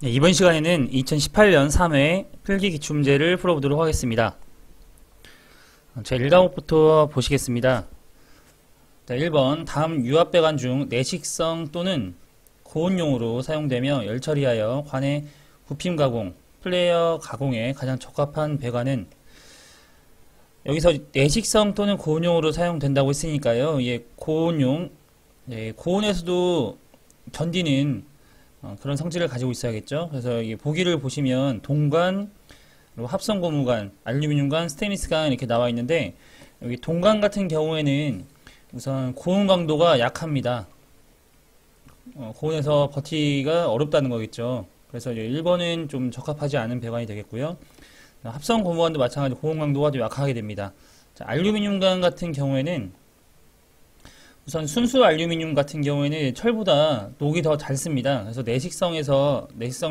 네, 이번 시간에는 2018년 3회 필기기출문제를 풀어보도록 하겠습니다. 자, 1과목부터 보시겠습니다. 자, 1번 다음 유압배관 중 내식성 또는 고온용으로 사용되며 열처리하여 관의 부품 가공, 플레이어 가공에 가장 적합한 배관은. 여기서 내식성 또는 고온용으로 사용된다고 했으니까요. 예, 고온용, 고온에서도 견디는 그런 성질을 가지고 있어야겠죠. 그래서 이 보기를 보시면 동관, 그리고 합성 고무관, 알루미늄관, 스테인리스관 이렇게 나와 있는데, 여기 동관 같은 경우에는 우선 고온 강도가 약합니다. 고온에서 버티기가 어렵다는 거겠죠. 그래서 1번은 좀 적합하지 않은 배관이 되겠고요. 합성 고무관도 마찬가지로 고온 강도가 좀 약하게 됩니다. 자, 알루미늄관 같은 경우에는 우선 순수 알루미늄 같은 경우에는 철보다 녹이 더 잘 씁니다. 그래서 내식성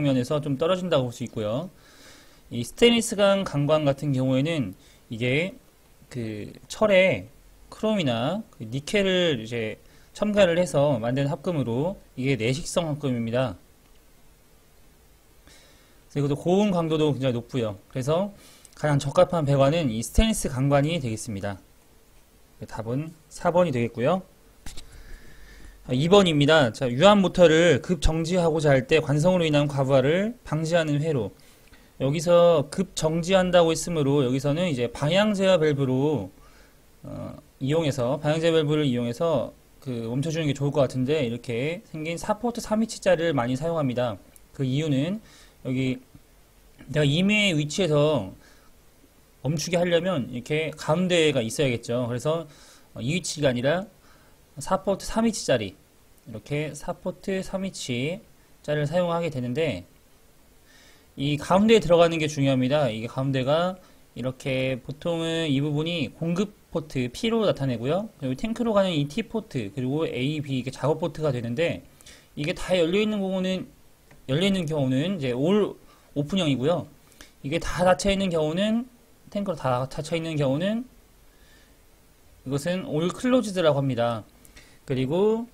면에서 좀 떨어진다고 볼 수 있고요. 이 스테인리스관 강관 같은 경우에는 이게 그 철에 크롬이나 그 니켈을 이제 첨가를 해서 만든 합금으로 이게 내식성 합금입니다. 그리고 또 고온 강도도 굉장히 높고요. 그래서 가장 적합한 배관은 이 스테인리스 강관이 되겠습니다. 답은 4번이 되겠고요. 2번입니다. 자, 유압 모터를 급정지하고자 할 때 관성으로 인한 과부하를 방지하는 회로. 여기서 급정지한다고 했으므로 여기서는 이제 방향제어 밸브로 방향제어 밸브를 이용해서 그 멈춰주는 게 좋을 것 같은데, 이렇게 생긴 4포트 3위치짜리를 많이 사용합니다. 그 이유는 여기 내가 임의의 위치에서 멈추게 하려면 이렇게 가운데가 있어야겠죠. 그래서 이 위치가 아니라 4포트 3위치짜리, 이렇게 4포트 3위치짜리를 사용하게 되는데, 이 가운데에 들어가는 게 중요합니다. 이게 가운데가 이렇게 보통은 이 부분이 공급 포트 P로 나타내고요. 그리고 탱크로 가는 이 T포트, 그리고 A, B 이게 작업 포트가 되는데, 이게 다 열려있는 경우는 이제 올 오픈형이고요. 이게 다 닫혀있는 경우는, 탱크로 다 닫혀있는 경우는 이것은 올 클로즈드라고 합니다. 그리고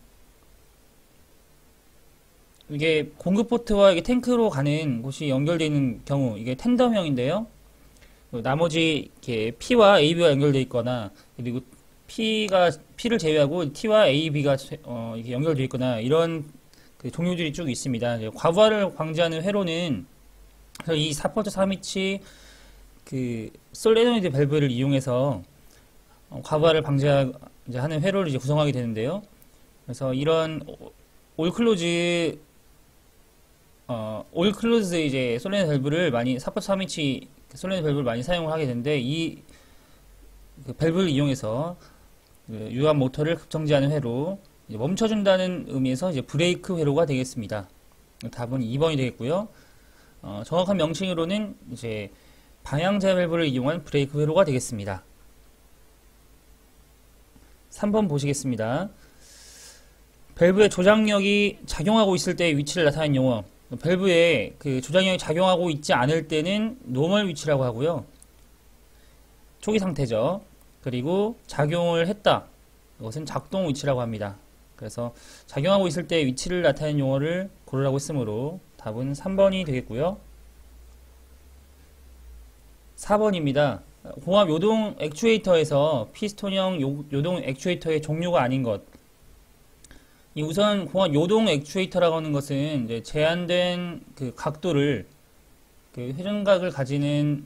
이게 공급 포트와 이게 탱크로 가는 곳이 연결되어 있는 경우, 이게 텐덤형인데요. 나머지 이렇게 P와 AB가 연결되어 있거나, 그리고 P를 제외하고 T와 AB가 이렇게 연결되어 있거나, 이런 그 종류들이 쭉 있습니다. 과부하를 방지하는 회로는 이 4포트 3위치 그 솔레노이드 밸브를 이용해서 과부하를 방지하는 회로를 이제 구성하게 되는데요. 그래서 이런 올클로즈 이제 솔레노이드 밸브를 많이 4포트 3위치 솔레노이드 밸브를 많이 사용을 하게 되는데, 이 그 밸브를 이용해서 그 유압 모터를 급정지하는 회로, 이제 멈춰준다는 의미에서 이제 브레이크 회로가 되겠습니다. 답은 2번이 되겠고요. 정확한 명칭으로는 이제 방향제 밸브를 이용한 브레이크 회로가 되겠습니다. 3번 보시겠습니다. 밸브의 조작력이 작용하고 있을 때의 위치를 나타내는 용어. 밸브에 그 조작력이 작용하고 있지 않을 때는 노멀 위치라고 하고요. 초기 상태죠. 그리고 작용을 했다, 이것은 작동 위치라고 합니다. 그래서 작용하고 있을 때의 위치를 나타내는 용어를 고르라고 했으므로 답은 3번이 되겠고요. 4번입니다. 공합 요동 액추에이터에서 피스톤형 요동 액추에이터의 종류가 아닌 것. 우선 공합 요동 액추에이터라고 하는 것은 이제 제한된 그 각도를, 그 회전각을 가지는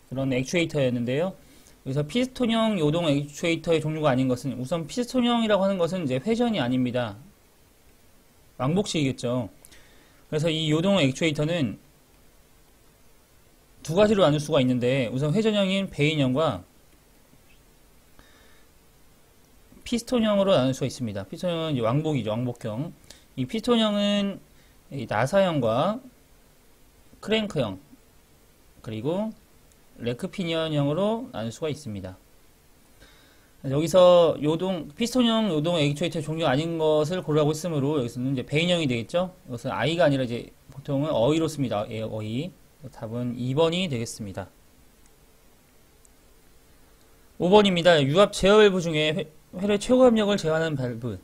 그런 액추에이터였는데요. 그래서 피스톤형 요동 액추에이터의 종류가 아닌 것은, 우선 피스톤형이라고 하는 것은 이제 회전이 아닙니다. 왕복식이겠죠. 그래서 이 요동 액추에이터는 두 가지로 나눌 수가 있는데, 우선 회전형인 배인형과 피스톤형으로 나눌 수가 있습니다. 피스톤형은 이제 왕복이죠. 왕복형. 이 피스톤형은 나사형과 크랭크형, 그리고 레크피니언형으로 나눌 수가 있습니다. 여기서 피스톤형 요동 액추에이터 종류 아닌 것을 고르라고 했으므로 여기서는 이제 배인형이 되겠죠. 이것은 I가 아니라 이제 보통은 어이로 씁니다. 어이. 답은 2번이 되겠습니다. 5번입니다. 유압 제어 밸브 중에 회로의 최고 압력을 제어하는 밸브.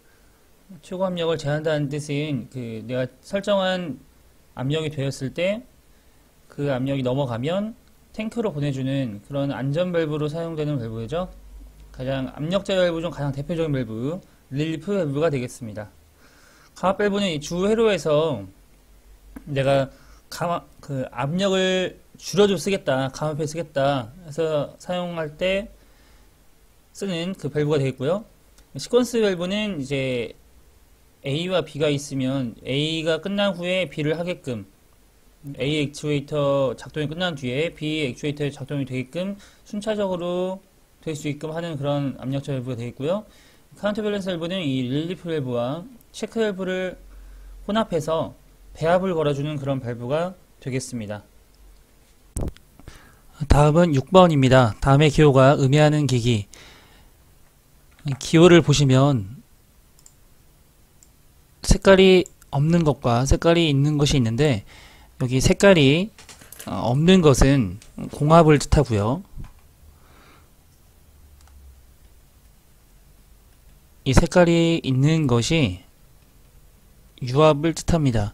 최고 압력을 제한한다는 뜻은 그 내가 설정한 압력이 되었을 때 그 압력이 넘어가면 탱크로 보내주는 그런 안전 밸브로 사용되는 밸브죠. 가장 압력제 밸브 중 가장 대표적인 밸브 릴리프 밸브가 되겠습니다. 감압 밸브는 주 회로에서 내가 그 압력을 줄여줘 쓰겠다, 감압해 쓰겠다 해서 사용할 때 쓰는 그 밸브가 되겠고요. 시퀀스 밸브는 이제 A와 B가 있으면 A가 끝난 후에 B를 하게끔 A 액추에이터 작동이 끝난 뒤에 B 액추에이터의 작동이 되게끔 순차적으로 될 수 있게끔 하는 그런 압력차 밸브가 되겠고요. 카운터 밸런스 밸브는 이 릴리프 밸브와 체크 밸브를 혼합해서 배압을 걸어주는 그런 밸브가 되겠습니다. 다음은 6번입니다. 다음의 기호가 음해하는 기기. 기호를 보시면 색깔이 없는 것과 색깔이 있는 것이 있는데 여기 색깔이 없는 것은 공합을 뜻하고요. 이 색깔이 있는 것이 유압을 뜻합니다.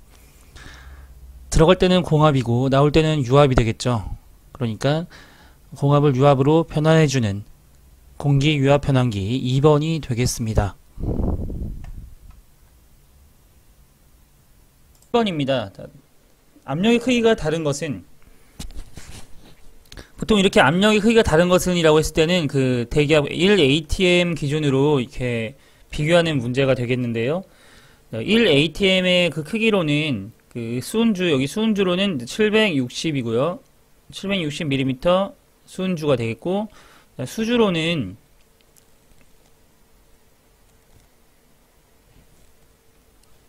들어갈 때는 공합이고 나올 때는 유압이 되겠죠. 그러니까 공합을 유압으로 변환해주는 공기 유압 변환기 2번이 되겠습니다. 1번입니다. 압력의 크기가 다른 것은 보통 이렇게 압력의 크기가 다른 것은 이라고 했을 때는 그 대기압 1atm 기준으로 이렇게 비교하는 문제가 되겠는데요. 1atm의 그 크기로는 그 수은주, 여기 수은주로는 760이고요. 760mm 수은주가 되겠고, 수주로는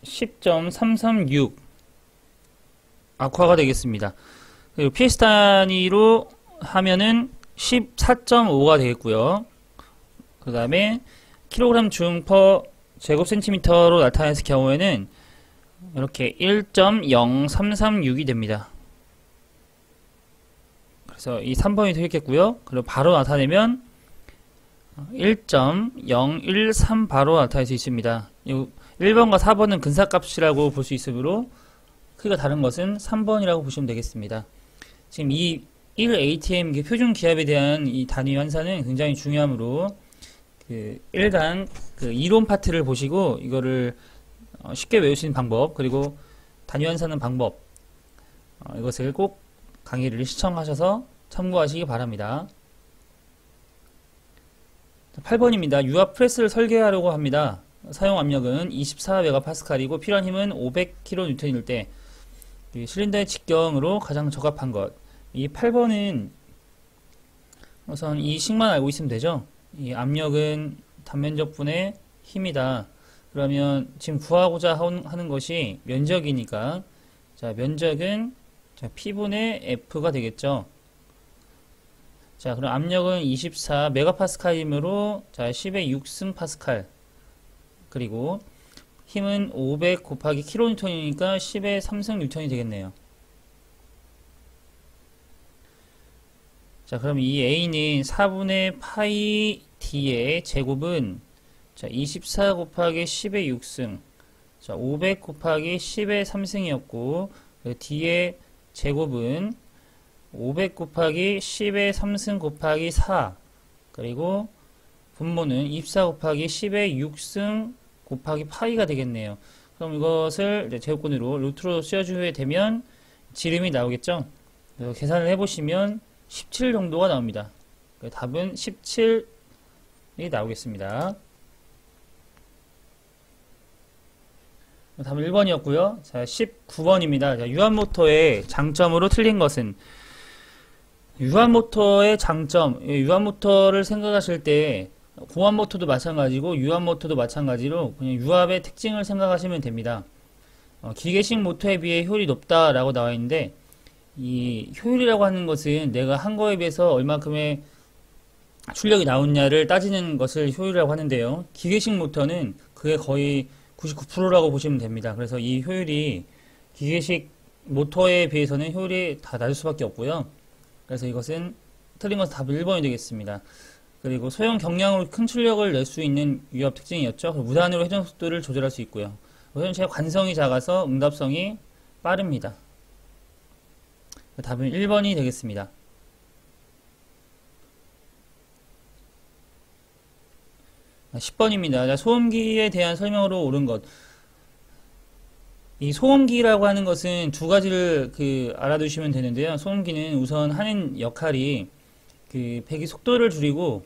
10.336 아쿠아가 되겠습니다. 그리고 PS 단위로 하면은 14.5가 되겠고요. 그 다음에 킬로그램 중 퍼 제곱센티미터로 나타냈을 경우에는 이렇게 1.0336이 됩니다. 그래서 이 3번이 되겠고요. 그리고 바로 나타내면 1.013 바로 나타낼 수 있습니다. 1번과 4번은 근사값이라고 볼 수 있으므로 크기가 다른 것은 3번이라고 보시면 되겠습니다. 지금 이 1atm 표준 기압에 대한 이 단위 환산은 굉장히 중요하므로 그 일단 그 이론 파트를 보시고 이거를 쉽게 외울 수 있는 방법 그리고 단위 환산하는 방법 이것을 꼭 강의를 시청하셔서 참고하시기 바랍니다. 8번입니다. 유압 프레스를 설계하려고 합니다. 사용 압력은 24MPa이고 필요한 힘은 500kN일 때 실린더의 직경으로 가장 적합한 것. 이 8번은 우선 이 식만 알고 있으면 되죠. 이 압력은 단면적분의 힘이다. 그러면 지금 구하고자 하는 것이 면적이니까 자 면적은 P분의 F가 되겠죠. 자 그럼 압력은 24MPa이므로 자 10의 6승 파스칼 그리고 힘은 500 곱하기 kN이니까 10의 3승 뉴턴이 되겠네요. 자 그럼 이 A는 4분의 파이 D의 제곱은 자 24 곱하기 10의 6승 자 500 곱하기 10의 3승이었고 D의 제곱은 500 곱하기 10의 3승 곱하기 4 그리고 분모는 24 곱하기 10의 6승 곱하기 파이가 되겠네요. 그럼 이것을 제곱근으로 루트로 씌워주게 되면 지름이 나오겠죠. 그래서 계산을 해보시면 17 정도가 나옵니다. 답은 17이 나오겠습니다. 답은 1번이었고요. 자, 19번입니다. 자, 유압모터의 장점으로 틀린 것은 유압모터의 장점, 유압모터를 생각하실 때 고압모터도 마찬가지고 유압모터도 마찬가지로 그냥 유압의 특징을 생각하시면 됩니다. 기계식 모터에 비해 효율이 높다라고 나와 있는데 이 효율이라고 하는 것은 내가 한 거에 비해서 얼마큼의 출력이 나오냐를 따지는 것을 효율이라고 하는데요. 기계식 모터는 그게 거의 99%라고 보시면 됩니다. 그래서 이 효율이 기계식 모터에 비해서는 효율이 다 낮을 수밖에 없고요. 그래서 이것은 틀린 것은 답 1번이 되겠습니다. 그리고 소형 경량으로 큰 출력을 낼 수 있는 위협 특징이었죠. 무단으로 회전 속도를 조절할 수 있고요. 회전체의 관성이 작아서 응답성이 빠릅니다. 답은 1번이 되겠습니다. 10번입니다. 소음기에 대한 설명으로 옳은 것. 이 소음기라고 하는 것은 두 가지를 알아두시면 되는데요. 소음기는 우선 하는 역할이 배기 속도를 줄이고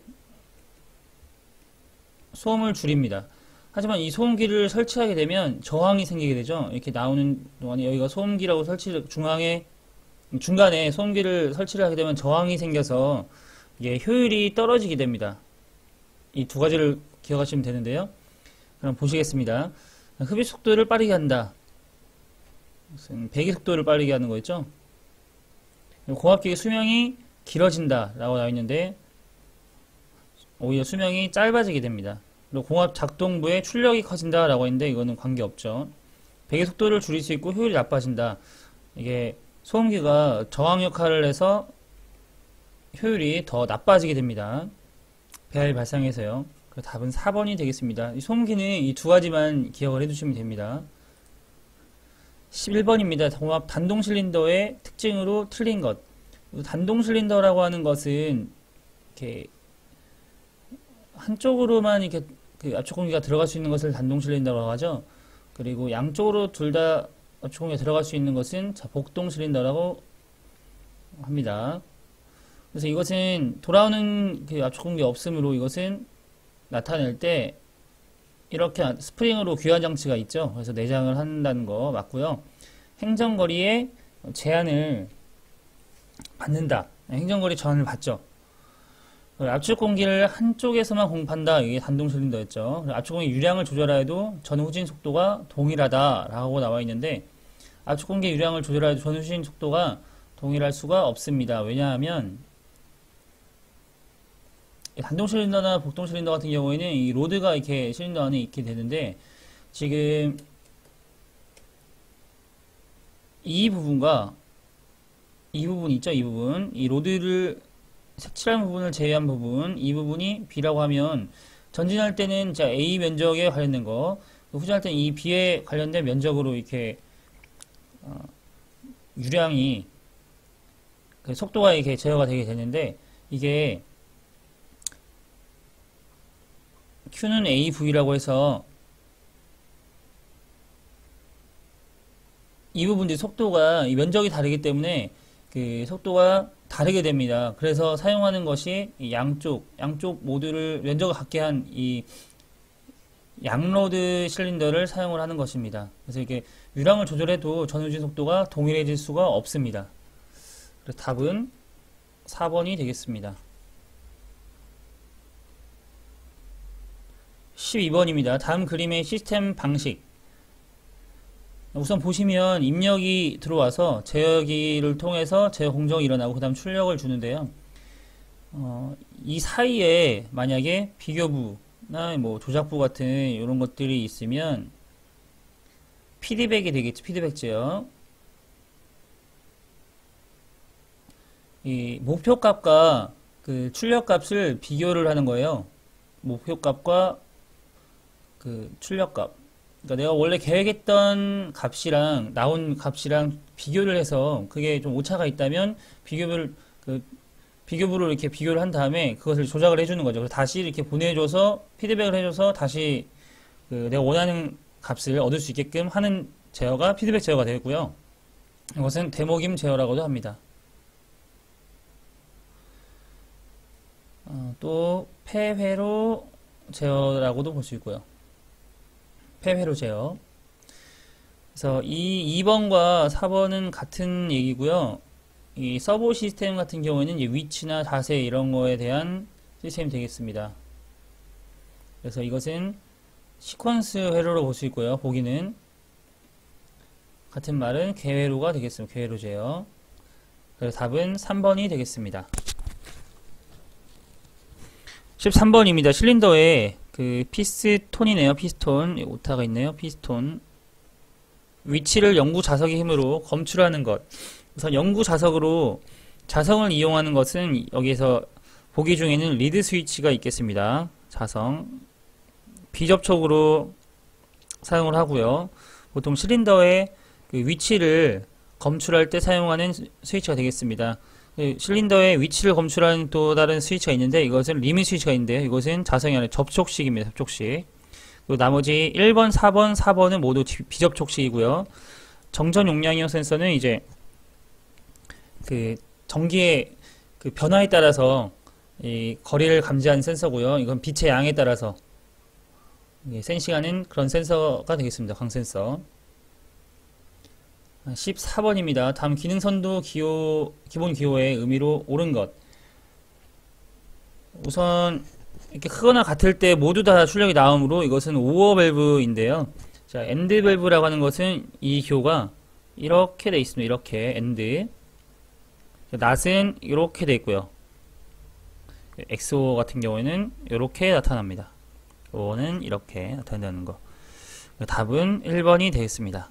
소음을 줄입니다. 하지만 이 소음기를 설치하게 되면 저항이 생기게 되죠. 이렇게 나오는 동안에 여기가 소음기라고 중간에 소음기를 설치를 하게 되면 저항이 생겨서 이게 효율이 떨어지게 됩니다. 이 두 가지를 기억하시면 되는데요. 그럼 보시겠습니다. 흡입 속도를 빠르게 한다. 배기 속도를 빠르게 하는 거였죠. 공합기의 수명이 길어진다 라고 나와 있는데 오히려 수명이 짧아지게 됩니다. 그리고 공합 작동부의 출력이 커진다 라고 했는데 이거는 관계없죠. 배기 속도를 줄일 수 있고 효율이 나빠진다. 이게 소음기가 저항 역할을 해서 효율이 더 나빠지게 됩니다. 배알 발상에서요. 답은 4번이 되겠습니다. 이 소음기는 이 두 가지만 기억을 해두시면 됩니다. 11번입니다. 공합 단동 실린더의 특징으로 틀린 것. 단동 실린더라고 하는 것은 이렇게 한쪽으로만 이렇게 압축 공기가 들어갈 수 있는 것을 단동 실린더라고 하죠. 그리고 양쪽으로 둘 다 압축 공기가 들어갈 수 있는 것은 복동 실린더라고 합니다. 그래서 이것은 돌아오는 압축 공기 없으므로 이것은 나타낼 때 이렇게 스프링으로 귀환 장치가 있죠. 그래서 내장을 한다는 거 맞고요. 행정거리에 제한을 받는다. 행정거리 제한을 받죠. 압축 공기를 한쪽에서만 공급한다. 이게 단동 실린더였죠. 압축 공기 유량을 조절하여도 전후진 속도가 동일하다라고 나와 있는데 압축 공기 유량을 조절하여도 전후진 속도가 동일할 수가 없습니다. 왜냐하면 단동 실린더나 복동 실린더 같은 경우에는 이 로드가 이렇게 실린더 안에 있게 되는데 지금 이 부분과 이 부분 있죠? 이 부분. 이 로드를 색칠한 부분을 제외한 부분, 이 부분이 B라고 하면 전진할 때는 자 A 면적에 관련된 거, 후진할 때는 이 B에 관련된 면적으로 이렇게 유량이 속도가 이렇게 제어가 되게 되는데 이게 Q는 AV라고 해서 이 부분들이 속도가 이 면적이 다르기 때문에 속도가 다르게 됩니다. 그래서 사용하는 것이 양쪽 모두를 면적을 같게 한 이 양로드 실린더를 사용을 하는 것입니다. 그래서 이게 유량을 조절해도 전후진 속도가 동일해질 수가 없습니다. 그래서 답은 4번이 되겠습니다. 12번입니다. 다음 그림의 시스템 방식. 우선 보시면 입력이 들어와서 제어기를 통해서 제어 공정이 일어나고 그 다음 출력을 주는데요. 이 사이에 만약에 비교부나 조작부 같은 이런 것들이 있으면 피드백이 되겠죠. 피드백 제어. 이 목표값과 출력값을 비교를 하는 거예요. 목표값과 출력값. 그러니까 내가 원래 계획했던 값이랑 나온 값이랑 비교를 해서 그게 좀 오차가 있다면 비교부를 이렇게 비교를 한 다음에 그것을 조작을 해주는 거죠. 그래서 다시 이렇게 보내줘서 피드백을 해줘서 다시 내가 원하는 값을 얻을 수 있게끔 하는 제어가 피드백 제어가 되고요. 이것은 데모김 제어라고도 합니다. 또 폐회로 제어라고도 볼 수 있고요. 폐회로 제어. 그래서 이 2번과 4번은 같은 얘기고요. 이 서버 시스템 같은 경우에는 이제 위치나 자세 이런 거에 대한 시스템이 되겠습니다. 그래서 이것은 시퀀스 회로로 볼 수 있고요. 보기는 같은 말은 개회로가 되겠습니다. 개회로 제어. 그래서 답은 3번이 되겠습니다. 13번입니다. 실린더에 피스톤이네요. 피스톤. 오타가 있네요. 피스톤. 위치를 영구 자석의 힘으로 검출하는 것. 우선 영구 자석으로 자석을 이용하는 것은 여기에서 보기 중에는 리드 스위치가 있겠습니다. 자성 비접촉으로 사용을 하고요. 보통 실린더의 그 위치를 검출할 때 사용하는 스위치가 되겠습니다. 실린더의 위치를 검출하는 또 다른 스위치가 있는데 이것은 리밋 스위치가 있는데요. 이것은 자성이 아니라 접촉식입니다. 접촉식. 그리고 나머지 1번, 4번, 4번은 모두 비접촉식이고요. 정전 용량형 센서는 이제 그 전기의 그 변화에 따라서 이 거리를 감지하는 센서고요. 이건 빛의 양에 따라서 센싱하는 그런 센서가 되겠습니다. 광센서. 14번입니다. 다음 기능선도 기본 기호의 의미로 옳은 것. 우선 이렇게 크거나 같을 때 모두 다 출력이 나오므로 이것은 오어 밸브인데요. 자, 엔드 밸브라고 하는 것은 이 기호가 이렇게 돼 있습니다. 이렇게 엔드. 낫은 이렇게 돼 있고요. XO 같은 경우에는 이렇게 나타납니다. O는 이렇게 나타난다는 거. 답은 1번이 되겠습니다.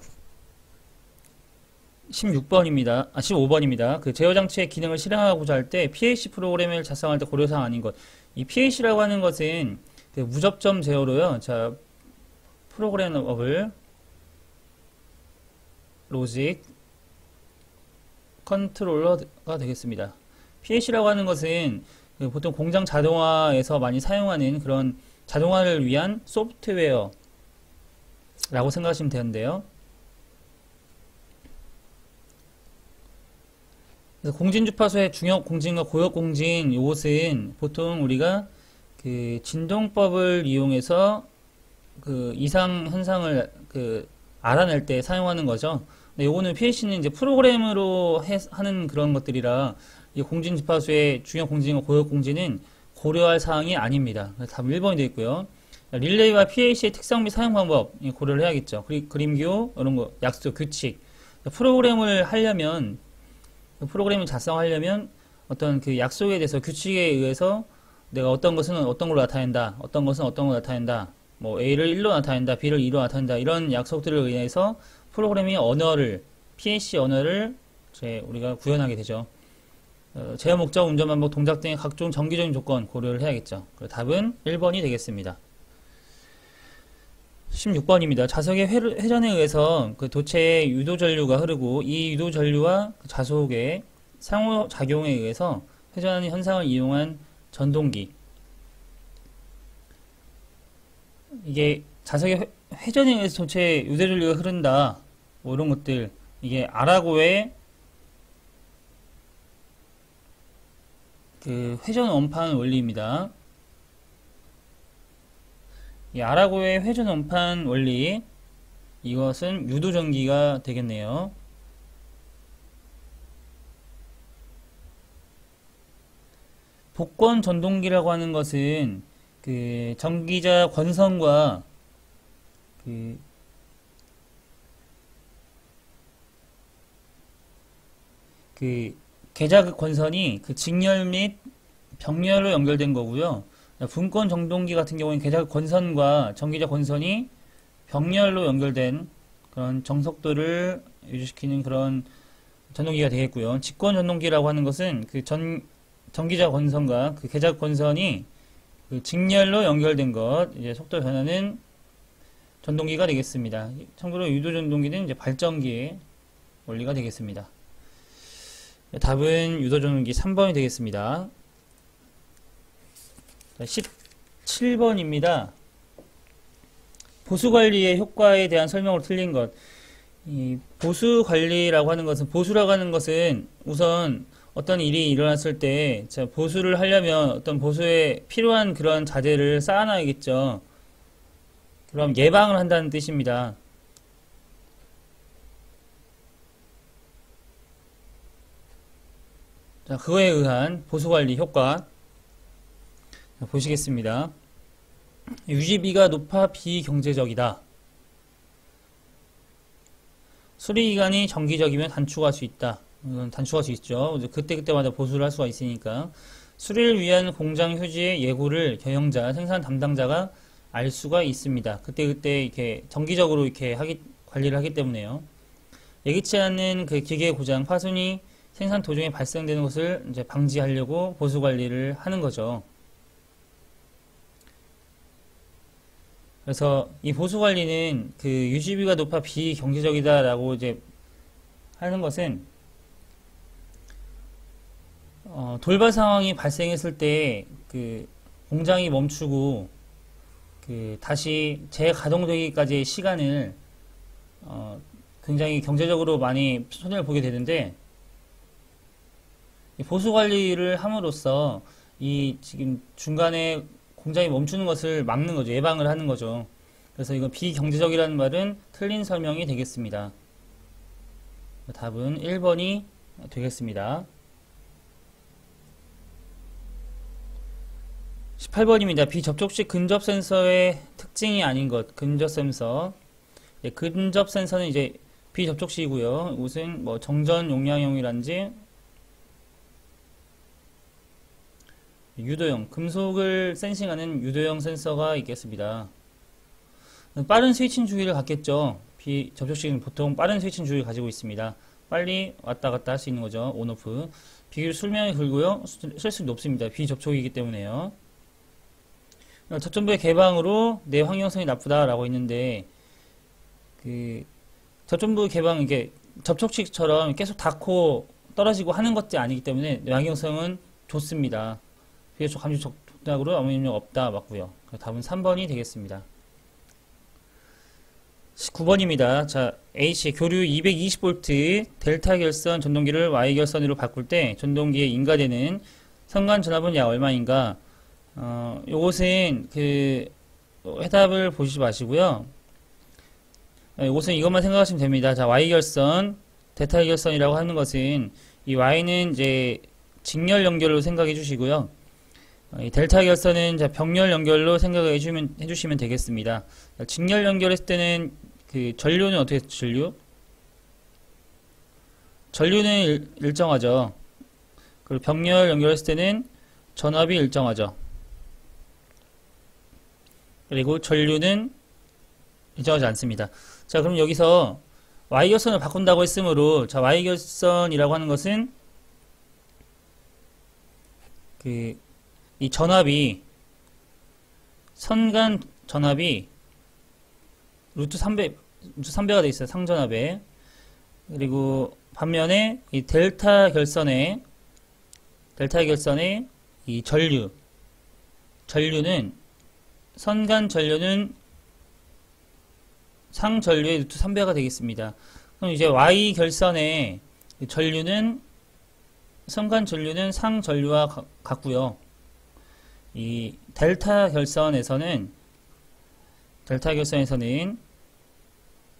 15번입니다. 그 제어 장치의 기능을 실행하고자 할 때 PAC 프로그램을 작성할 때 고려사항 아닌 것. 이 PAC라고 하는 것은 그 무접점 제어로요. 자, 프로그래머블 로직 컨트롤러가 되겠습니다. PAC라고 하는 것은 그 보통 공장 자동화에서 많이 사용하는 그런 자동화를 위한 소프트웨어라고 생각하시면 되는데요. 공진 주파수의 중역 공진과 고역 공진, 이것은 보통 우리가 그 진동법을 이용해서 그 이상 현상을 그 알아낼 때 사용하는 거죠. 근데 요거는 PAC는 이제 프로그램으로 하는 그런 것들이라 이 공진 주파수의 중역 공진과 고역 공진은 고려할 사항이 아닙니다. 답은 1번이 되어 있고요. 릴레이와 PAC의 특성 및 사용 방법 고려를 해야겠죠. 그림교 이런 거, 약속, 규칙. 프로그램을 하려면 프로그램을 작성하려면 어떤 그 약속에 대해서 규칙에 의해서 내가 어떤 것은 어떤 걸로 나타낸다, 어떤 것은 어떤 걸로 나타낸다, 뭐 A를 1로 나타낸다, B를 2로 나타낸다, 이런 약속들을 의해서 프로그램이 언어를, PAC 언어를 우리가 구현하게 되죠. 제어 목적, 운전 반복, 동작 등의 각종 정기적인 조건 고려를 해야겠죠. 답은 1번이 되겠습니다. 16번입니다. 자석의 회전에 의해서 그 도체에 유도 전류가 흐르고 이 유도 전류와 자석의 상호작용에 의해서 회전하는 현상을 이용한 전동기. 이게 자석의 회전에 의해서 도체에 유도 전류가 흐른다. 뭐 이런 것들. 이게 아라고의 그 회전 원판 원리입니다. 이 아라고의 회전 원판 원리, 이것은 유도전기가 되겠네요. 복권 전동기라고 하는 것은 그 전기자 권선과 그 계좌극 권선이 그 직렬 및 병렬로 연결된 거고요. 분권 전동기 같은 경우는 계좌극 권선과 전기자 권선이 병렬로 연결된 그런 정속도를 유지시키는 그런 전동기가 되겠고요. 직권 전동기라고 하는 것은 그 전기자 권선과 그 계좌극 권선이 그 직렬로 연결된 것, 이제 속도 변하는 전동기가 되겠습니다. 참고로 유도 전동기는 이제 발전기의 원리가 되겠습니다. 답은 유도 전동기 3번이 되겠습니다. 17번입니다. 보수관리의 효과에 대한 설명으로 틀린 것. 이 보수관리라고 하는 것은, 보수라고 하는 것은 우선 어떤 일이 일어났을 때 보수를 하려면 어떤 보수에 필요한 그런 자재를 쌓아놔야겠죠. 그럼 예방을 한다는 뜻입니다. 자, 그거에 의한 보수관리 효과 보시겠습니다. 유지비가 높아 비경제적이다. 수리기간이 정기적이면 단축할 수 있다. 단축할 수 있죠. 그때그때마다 보수를 할 수가 있으니까. 수리를 위한 공장 휴지의 예고를 경영자, 생산 담당자가 알 수가 있습니다. 그때그때 이렇게 정기적으로 이렇게 관리를 하기 때문에요. 예기치 않은 그 기계 고장, 파손이 생산 도중에 발생되는 것을 이제 방지하려고 보수 관리를 하는 거죠. 그래서 이 보수 관리는 그 유지비가 높아 비경제적이다라고 이제 하는 것은 돌발 상황이 발생했을 때 그 공장이 멈추고 그 다시 재가동되기까지의 시간을 굉장히 경제적으로 많이 손해를 보게 되는데, 이 보수 관리를 함으로써 이 지금 중간에 공장이 멈추는 것을 막는 거죠. 예방을 하는 거죠. 그래서 이건 비경제적이라는 말은 틀린 설명이 되겠습니다. 답은 1번이 되겠습니다. 18번입니다. 비접촉식 근접 센서의 특징이 아닌 것. 근접 센서. 근접 센서는 이제 비접촉식이고요. 무슨 뭐 정전 용량용이란지 유도형, 금속을 센싱하는 유도형 센서가 있겠습니다. 빠른 스위칭 주기를 갖겠죠. 비접촉식은 보통 빠른 스위칭 주기를 가지고 있습니다. 빨리 왔다 갔다 할 수 있는 거죠. 온오프. 비교적 수명이 길고요. 스트레스가 높습니다. 비접촉이기 때문에요. 접전부의 개방으로 내 환경성이 나쁘다라고 했는데, 그 접전부 개방, 이게 접촉식처럼 계속 닫고 떨어지고 하는 것이 아니기 때문에 내 환경성은 좋습니다. 비교적 감지 적당으로 아무 영향 없다 맞고요. 답은 3번이 되겠습니다. 19번입니다. 자, H 교류 220V 델타 결선 전동기를 Y 결선으로 바꿀 때 전동기에 인가되는 선간 전압은 약 얼마인가? 요것은 그 해답을 보시지 마시고요. 요것은 이것만 생각하시면 됩니다. 자, Y 결선, 델타 결선이라고 하는 것은 이 Y는 이제 직렬 연결로 생각해 주시고요. 이 델타 결선은 자, 병렬 연결로 생각해 주시면 되겠습니다. 자, 직렬 연결했을 때는 그 전류는 어떻게 전류? 전류는 일정하죠. 그리고 병렬 연결했을 때는 전압이 일정하죠. 그리고 전류는 일정하지 않습니다. 자, 그럼 여기서 Y결선을 바꾼다고 했으므로, 자, Y결선이라고 하는 것은 이 전압이, 선간 전압이 루트 3배가 되어 있어요. 상전압에. 그리고 반면에 이 델타 결선의 이 전류는 선간 전류는 상전류의 루트 3배가 되겠습니다. 그럼 이제 Y 결선의 전류는 선간 전류는 상전류와 같고요. 이 델타 결선에서는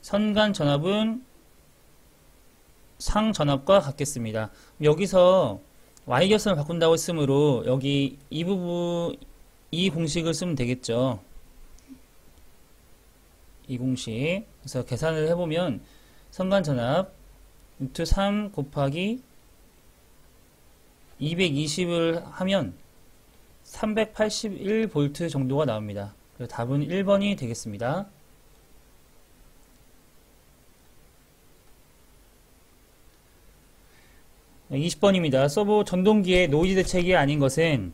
선간 전압은 상전압과 같겠습니다. 여기서 Y 결선을 바꾼다고 했으므로 여기 이 부분, 이 공식을 쓰면 되겠죠. 이 공식. 그래서 계산을 해보면 선간 전압 루트 3 곱하기 220을 하면 381V 정도가 나옵니다. 그래서 답은 1번이 되겠습니다. 20번입니다. 서버 전동기의 노이즈 대책이 아닌 것은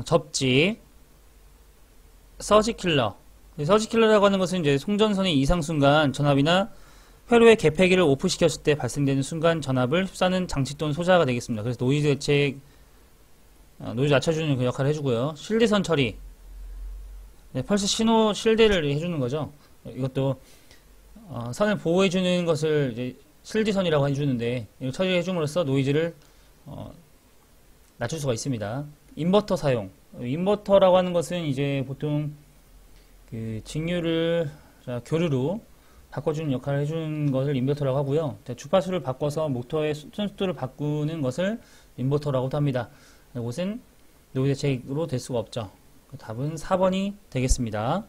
접지, 서지킬러. 서지킬러라고 하는 것은 이제 송전선의 이상 순간 전압이나 회로의 개폐기를 오프시켰을 때 발생되는 순간 전압을 흡수하는 장치 또는 소자가 되겠습니다. 그래서 노이즈 대책, 노이즈 낮춰주는 그 역할을 해주고요. 실드선 처리, 펄스 신호 실드를 해주는 거죠. 이것도 선을 보호해주는 것을 이제 실드선이라고 해주는데, 이걸 처리해줌으로써 노이즈를 낮출 수가 있습니다. 인버터 사용. 인버터라고 하는 것은 이제 보통 그 직류를 교류로 바꿔주는 역할을 해주는 것을 인버터라고 하고요. 주파수를 바꿔서 모터의 순수도를 바꾸는 것을 인버터라고도 합니다. 이것은 노이즈 대책으로 될 수가 없죠. 답은 4번이 되겠습니다.